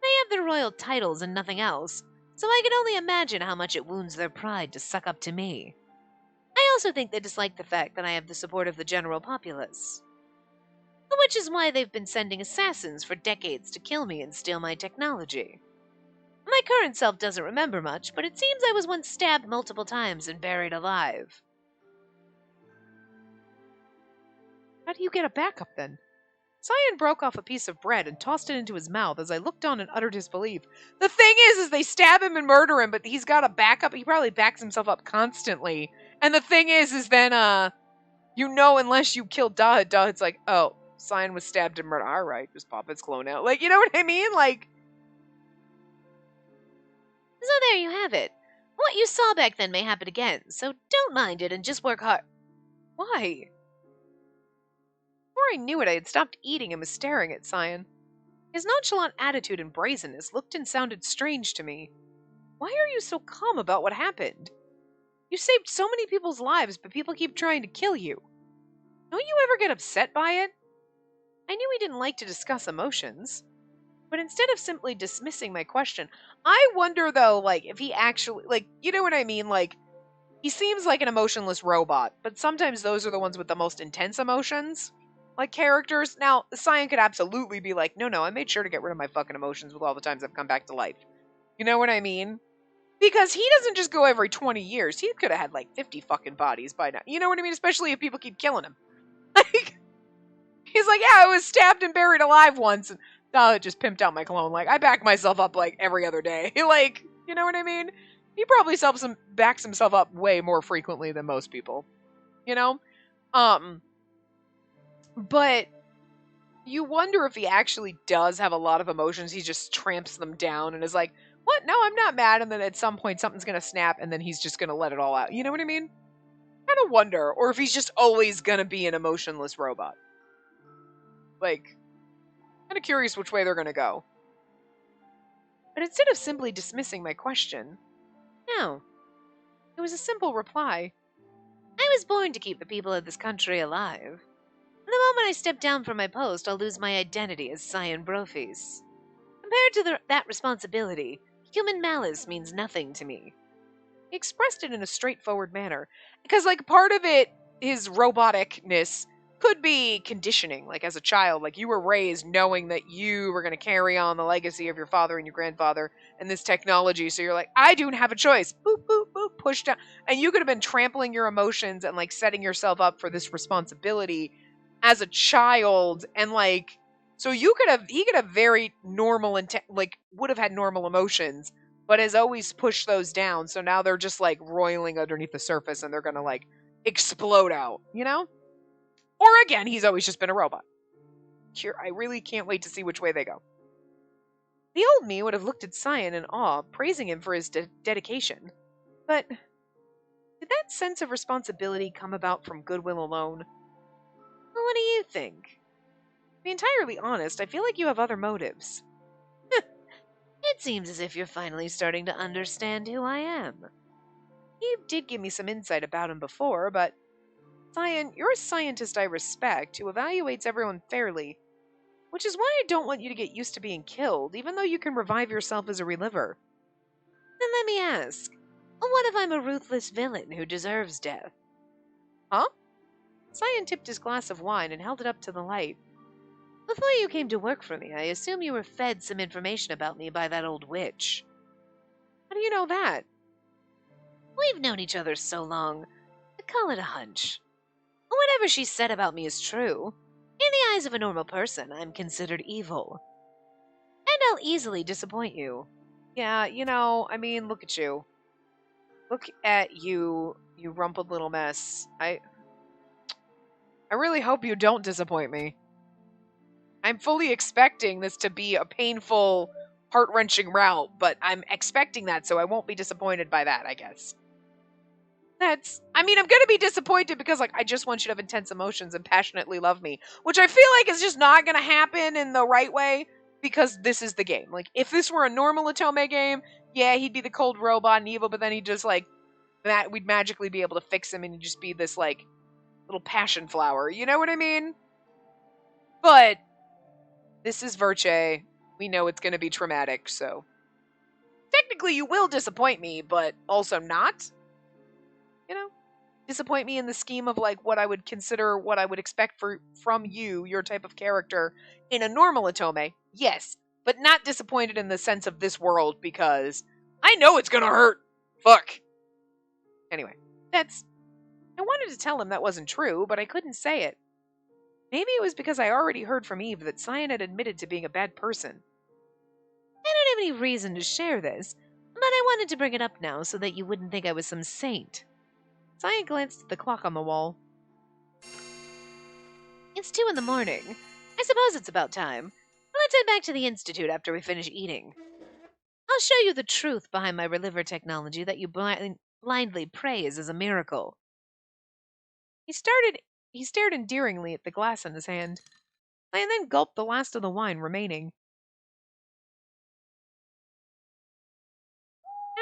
They have their royal titles and nothing else, so I can only imagine how much it wounds their pride to suck up to me. I also think they dislike the fact that I have the support of the general populace. Which is why they've been sending assassins for decades to kill me and steal my technology. My current self doesn't remember much, but it seems I was once stabbed multiple times and buried alive. How do you get a backup, then? Cyan broke off a piece of bread and tossed it into his mouth as I looked on in utter disbelief. The thing is they stab him and murder him, but he's got a backup. He probably backs himself up constantly. And the thing is then, unless you kill Dahlhead, Dahlhead's like, oh, Cyan was stabbed and murdered. All right, just pop its clone out. Like, you know what I mean? Like... So there you have it. What you saw back then may happen again, so don't mind it and just work hard. Why? Before I knew it, I had stopped eating and was staring at Cyan. His nonchalant attitude and brazenness looked and sounded strange to me. Why are you so calm about what happened? You saved so many people's lives, but people keep trying to kill you. Don't you ever get upset by it? I knew he didn't like to discuss emotions, but instead of simply dismissing my question, I wonder, though, like, if he actually, like, you know what I mean? Like, he seems like an emotionless robot, but sometimes those are the ones with the most intense emotions, like characters. Now, Cyan could absolutely be like, no, I made sure to get rid of my fucking emotions with all the times I've come back to life. You know what I mean? Because he doesn't just go every 20 years. He could have had like 50 fucking bodies by now. You know what I mean? Especially if people keep killing him. Like, he's like, yeah, I was stabbed and buried alive once. And it just pimped out my clone. Like, I back myself up like every other day. Like, you know what I mean? He probably backs himself up way more frequently than most people. You know? But you wonder if he actually does have a lot of emotions. He just tramps them down and is like, what? No, I'm not mad. And then at some point something's going to snap and then he's just going to let it all out. You know what I mean? Kind of wonder. Or if he's just always going to be an emotionless robot. Like, kind of curious which way they're going to go. But instead of simply dismissing my question, no. It was a simple reply. I was born to keep the people of this country alive. The moment I step down from my post, I'll lose my identity as Cyan Brophies. Compared to that responsibility, human malice means nothing to me. He expressed it in a straightforward manner. Because, like, part of it, his roboticness, could be conditioning. Like, as a child, like, you were raised knowing that you were going to carry on the legacy of your father and your grandfather and this technology. So you're like, I don't have a choice. Boop, boop, boop, push down. And you could have been trampling your emotions and, like, setting yourself up for this responsibility as a child. And, like, so he could have very normal, would have had normal emotions, but has always pushed those down. So now they're just like roiling underneath the surface and they're going to like explode out, you know? Or again, he's always just been a robot. Here, I really can't wait to see which way they go. The old me would have looked at Cyan in awe, praising him for his dedication. But did that sense of responsibility come about from goodwill alone? Well, what do you think? To be entirely honest, I feel like you have other motives. It seems as if you're finally starting to understand who I am. You did give me some insight about him before, but Cyan, you're a scientist I respect who evaluates everyone fairly, which is why I don't want you to get used to being killed, even though you can revive yourself as a reliver. Then let me ask, what if I'm a ruthless villain who deserves death? Huh? Cyan tipped his glass of wine and held it up to the light. Before you came to work for me, I assume you were fed some information about me by that old witch. How do you know that? We've known each other so long, I call it a hunch. Whatever she said about me is true. In the eyes of a normal person, I'm considered evil. And I'll easily disappoint you. Yeah, I mean, look at you. Look at you, you rumpled little mess. I really hope you don't disappoint me. I'm fully expecting this to be a painful, heart-wrenching route, but I'm expecting that, so I won't be disappointed by that, I guess. I'm gonna be disappointed because, like, I just want you to have intense emotions and passionately love me, which I feel like is just not gonna happen in the right way because this is the game. Like, if this were a normal Otome game, yeah, he'd be the cold robot and evil, but then he'd just, like, we'd magically be able to fix him and he'd just be this, like, little passion flower. You know what I mean? But this is Virche. We know it's gonna be traumatic, so technically you will disappoint me, but also not. Disappoint me in the scheme of like what I would consider, what I would expect from you, your type of character in a normal Otome. Yes, but not disappointed in the sense of this world because I know it's gonna hurt. Fuck. Anyway, I wanted to tell him that wasn't true, but I couldn't say it. Maybe it was because I already heard from Eve that Cyan had admitted to being a bad person. I don't have any reason to share this, but I wanted to bring it up now so that you wouldn't think I was some saint. Cyan glanced at the clock on the wall. It's 2 in the morning. I suppose it's about time. Let's head back to the Institute after we finish eating. I'll show you the truth behind my Reliver technology that you blindly praise as a miracle. He stared endearingly at the glass in his hand, and then gulped the last of the wine remaining.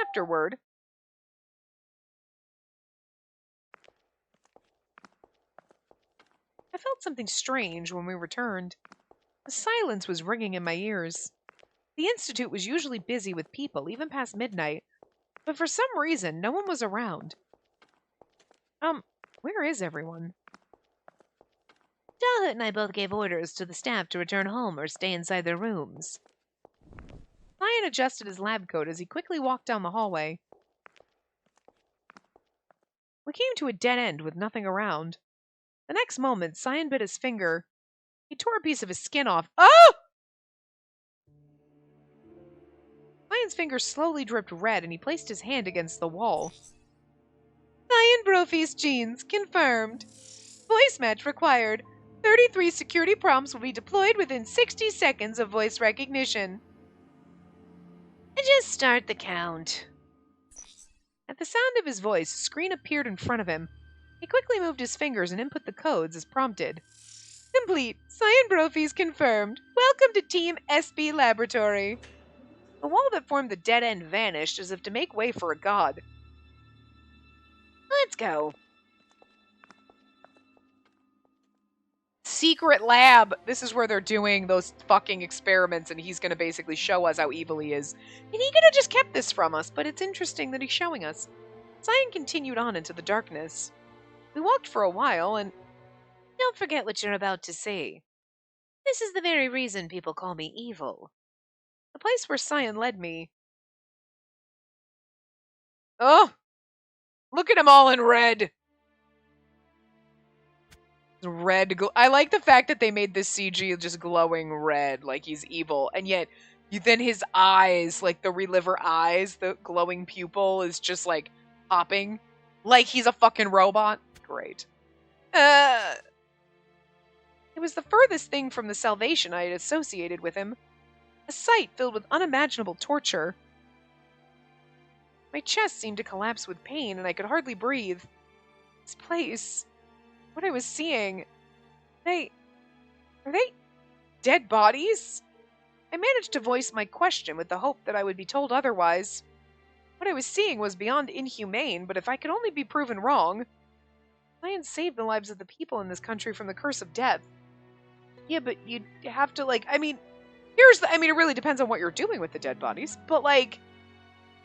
Afterward, I felt something strange when we returned. The silence was ringing in my ears. The Institute was usually busy with people, even past midnight, but for some reason, no one was around. Where is everyone? Dalhut and I both gave orders to the staff to return home or stay inside their rooms. Cyan adjusted his lab coat as he quickly walked down the hallway. We came to a dead end with nothing around. The next moment, Cyan bit his finger. He tore a piece of his skin off. Oh! Cyan's finger slowly dripped red, and he placed his hand against the wall. Cyan Brophy's genes confirmed. Voice match required. 33 security prompts will be deployed within 60 seconds of voice recognition. And just start the count. At the sound of his voice, a screen appeared in front of him. He quickly moved his fingers and input the codes as prompted. Complete. Cyan Brophy's confirmed. Welcome to Team SB Laboratory. The wall that formed the dead end vanished as if to make way for a god. Let's go. Secret lab. This is where they're doing those fucking experiments, and he's going to basically show us how evil he is. And he could have just kept this from us, but it's interesting that he's showing us. Cyan continued on into the darkness. We walked for a while, and don't forget what you're about to see. This is the very reason people call me evil. The place where Cyan led me. Oh! Look at him all in red! Red. I like the fact that they made this CG just glowing red, like he's evil, and yet then his eyes, like the Reliver eyes, the glowing pupil is just like popping, like he's a fucking robot. Great. It was the furthest thing from the salvation I had associated with him. A sight filled with unimaginable torture. My chest seemed to collapse with pain, and I could hardly breathe. This place, what I was seeing, are they dead bodies? I managed to voice my question with the hope that I would be told otherwise. What I was seeing was beyond inhumane, but if I could only be proven wrong. Cyan saved the lives of the people in this country from the curse of death. Yeah, but you'd have to, it really depends on what you're doing with the dead bodies, but,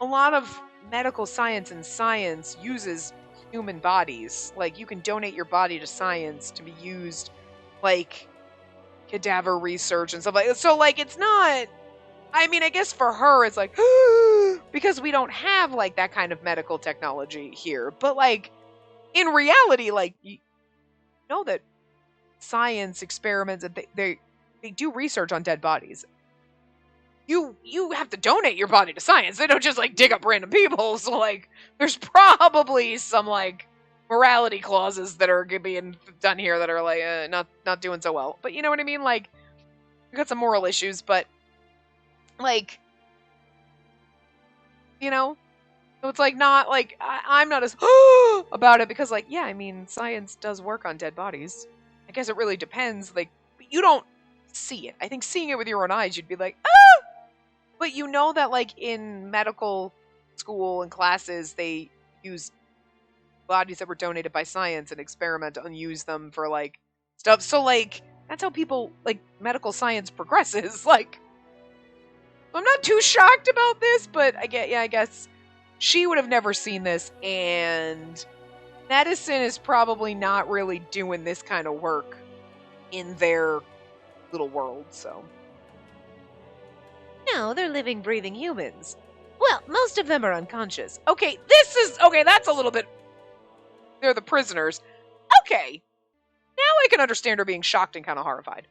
a lot of medical science and science uses human bodies. Like, you can donate your body to science to be used, cadaver research and stuff like that. So, it's not... I guess for her, it's because we don't have, that kind of medical technology here. But, in reality, you know that science experiments, they do research on dead bodies. You have to donate your body to science. They don't just dig up random people. So there's probably some morality clauses that are being done here that are not doing so well. But you know what I mean? We got some moral issues, but so it's I'm not as about it because science does work on dead bodies. I guess it really depends. But you don't see it. I think seeing it with your own eyes, you'd be like, ah! But you know that, in medical school and classes, they use bodies that were donated by science and experiment and use them for, stuff. So, that's how people, medical science progresses. I'm not too shocked about this, but I guess she would have never seen this, and medicine is probably not really doing this kind of work in their little world, so... No, they're living, breathing humans. Well, most of them are unconscious. Okay, that's a little bit... They're the prisoners. Okay. Now I can understand her being shocked and kind of horrified.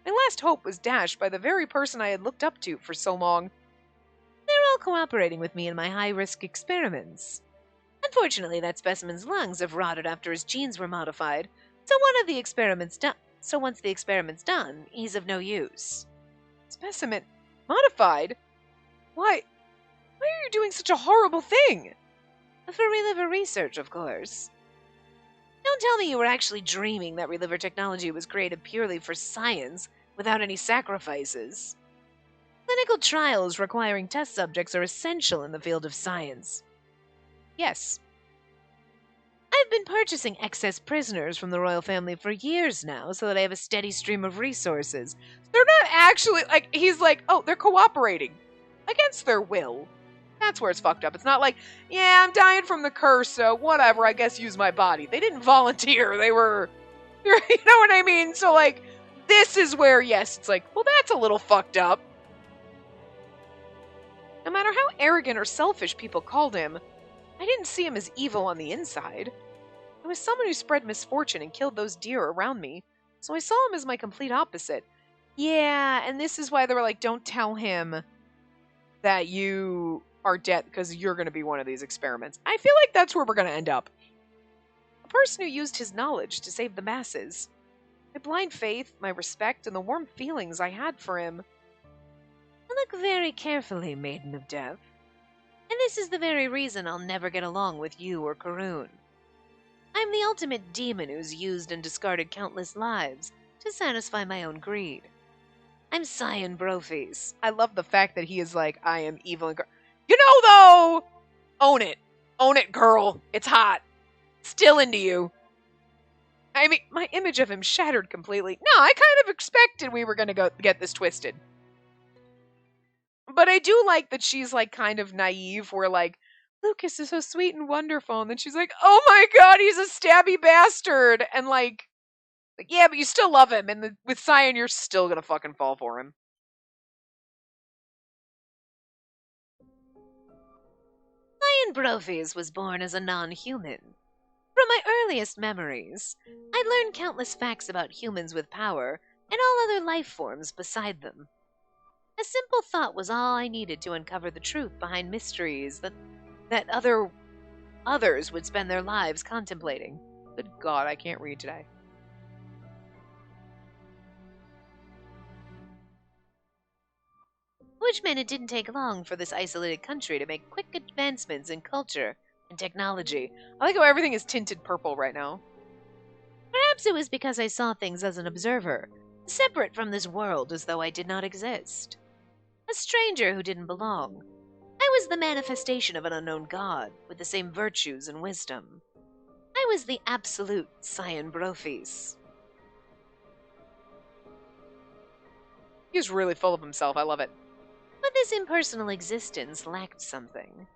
My last hope was dashed by the very person I had looked up to for so long. They're all cooperating with me in my high-risk experiments. Unfortunately, that specimen's lungs have rotted after his genes were modified, so once the experiment's done, he's of no use. Specimen? Modified? Why are you doing such a horrible thing? For Reliver research, of course. Don't tell me you were actually dreaming that Reliver technology was created purely for science, without any sacrifices. Clinical trials requiring test subjects are essential in the field of science. Yes. I I've been purchasing excess prisoners from the royal family for years now so that I have a steady stream of resources. They're not actually, like, he's like, oh, they're cooperating against their will. That's where it's fucked up. It's not like, yeah, I'm dying from the curse, so whatever, I guess use my body. They didn't volunteer. They were, you know what I mean? So, like, this is where, yes, it's like, well, that's a little fucked up. No matter how arrogant or selfish people called him, I didn't see him as evil on the inside. He was someone who spread misfortune and killed those dear around me, so I saw him as my complete opposite. Yeah, and this is why they were like, don't tell him that you are dead because you're going to be one of these experiments. I feel like that's where we're going to end up. A person who used his knowledge to save the masses. My blind faith, my respect, and the warm feelings I had for him. Look very carefully, Maiden of Death. And this is the very reason I'll never get along with you or Karun. I'm the ultimate demon who's used and discarded countless lives to satisfy my own greed. I'm Cyan Brophies. I love the fact that he is like, I am evil and you know, though, own it. Own it, girl. It's hot. Still into you. I mean, my image of him shattered completely. No, I kind of expected we were going to go get this twisted. But I do like that she's, like, kind of naive, where, like, Lucas is so sweet and wonderful, and then she's like, oh my god, he's a stabby bastard, and, like yeah, but you still love him, and with Cyan, you're still gonna fucking fall for him. Cyan Brophies was born as a non-human. From my earliest memories, I'd learned countless facts about humans with power and all other life forms beside them. A simple thought was all I needed to uncover the truth behind mysteries that others would spend their lives contemplating. Good God, I can't read today. Which meant it didn't take long for this isolated country to make quick advancements in culture and technology. I like how everything is tinted purple right now. Perhaps it was because I saw things as an observer, separate from this world as though I did not exist. A stranger who didn't belong. I was the manifestation of an unknown god, with the same virtues and wisdom. I was the absolute Cyan Brophies. He's really full of himself, I love it. But this impersonal existence lacked something.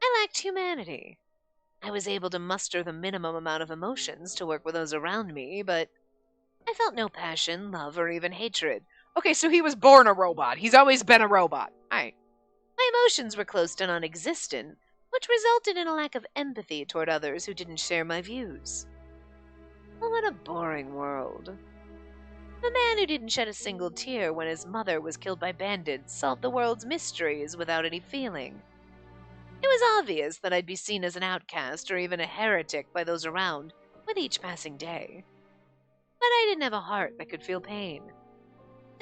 I lacked humanity. I was able to muster the minimum amount of emotions to work with those around me, but I felt no passion, love, or even hatred. Okay, so he was born a robot. He's always been a robot. My emotions were close to non-existent, which resulted in a lack of empathy toward others who didn't share my views. Well, what a boring world. The man who didn't shed a single tear when his mother was killed by bandits solved the world's mysteries without any feeling. It was obvious that I'd be seen as an outcast or even a heretic by those around with each passing day. But I didn't have a heart that could feel pain.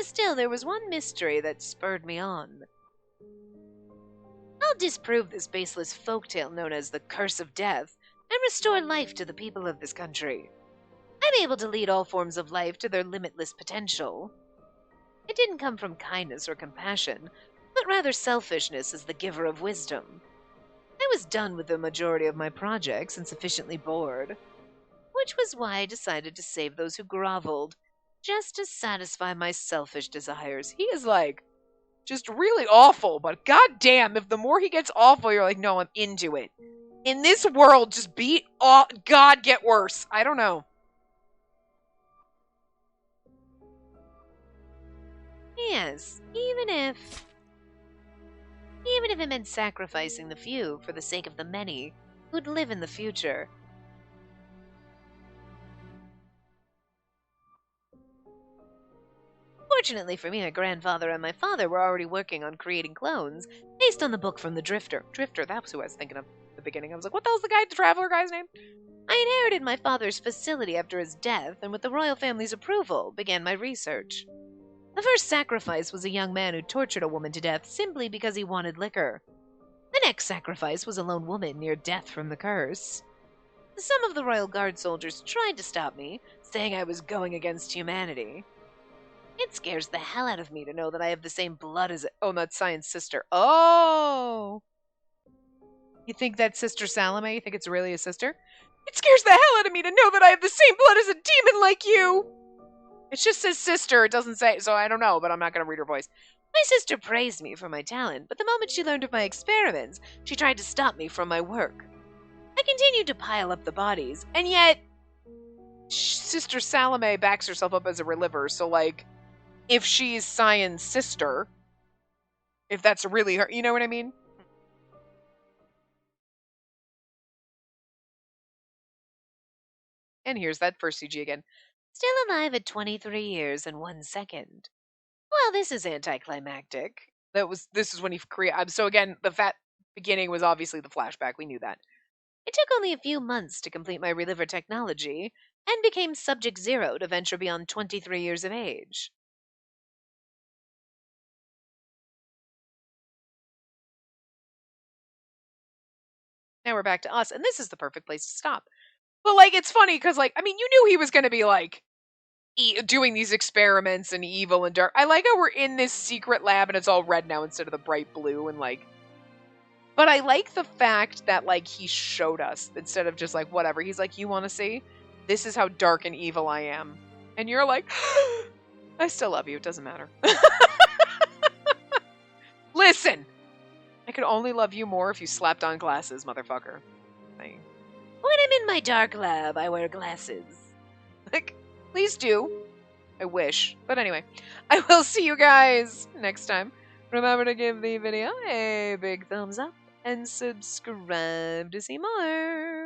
Still, there was one mystery that spurred me on. I'll disprove this baseless folktale known as the Curse of Death and restore life to the people of this country. I'm able to lead all forms of life to their limitless potential. It didn't come from kindness or compassion, but rather selfishness as the giver of wisdom. I was done with the majority of my projects and sufficiently bored, which was why I decided to save those who groveled, just to satisfy my selfish desires. He is, like, just really awful, but goddamn, if the more he gets awful, you're like, no, I'm into it. In this world, just beat God, get worse. I don't know. Yes, even if it meant sacrificing the few for the sake of the many who'd live in the future. Fortunately for me, my grandfather and my father were already working on creating clones based on the book from the Drifter. Drifter, that was who I was thinking of at the beginning. I was like, what the hell's the traveler guy's name? I inherited my father's facility after his death, and with the royal family's approval, began my research. The first sacrifice was a young man who tortured a woman to death simply because he wanted liquor. The next sacrifice was a lone woman near death from the curse. Some of the Royal Guard soldiers tried to stop me, saying I was going against humanity. It scares the hell out of me to know that I have the same blood as Oh, that's Cyan's sister. Oh! You think that's Sister Salome? You think it's really a sister? It scares the hell out of me to know that I have the same blood as a demon like you. It just says sister. It doesn't say, so I don't know, but I'm not going to read her voice. My sister praised me for my talent, but the moment she learned of my experiments, she tried to stop me from my work. I continued to pile up the bodies, and yet Sister Salome backs herself up as a Reliver, so, like, if she's Cyan's sister, if that's really her, you know what I mean? And here's that first CG again. still alive at 23 years and 1 second. Well, this is anticlimactic. This is when he created. So again, the fat beginning was obviously the flashback. We knew that. It took only a few months to complete my Reliver technology, and became Subject Zero to venture beyond 23 years of age. Now we're back to us, and this is the perfect place to stop. But, like, it's funny because, like, I mean, you knew he was going to be, like, doing these experiments and evil and dark. I like how we're in this secret lab and it's all red now instead of the bright blue and, like... But I like the fact that, like, he showed us instead of just, like, whatever. He's like, you want to see? This is how dark and evil I am. And you're like, I still love you. It doesn't matter. Listen! I could only love you more if you slapped on glasses, motherfucker. Like, When I'm in my dark lab, I wear glasses. like, please do. I wish. But anyway, I will see you guys next time. Remember to give the video a big thumbs up and subscribe to see more.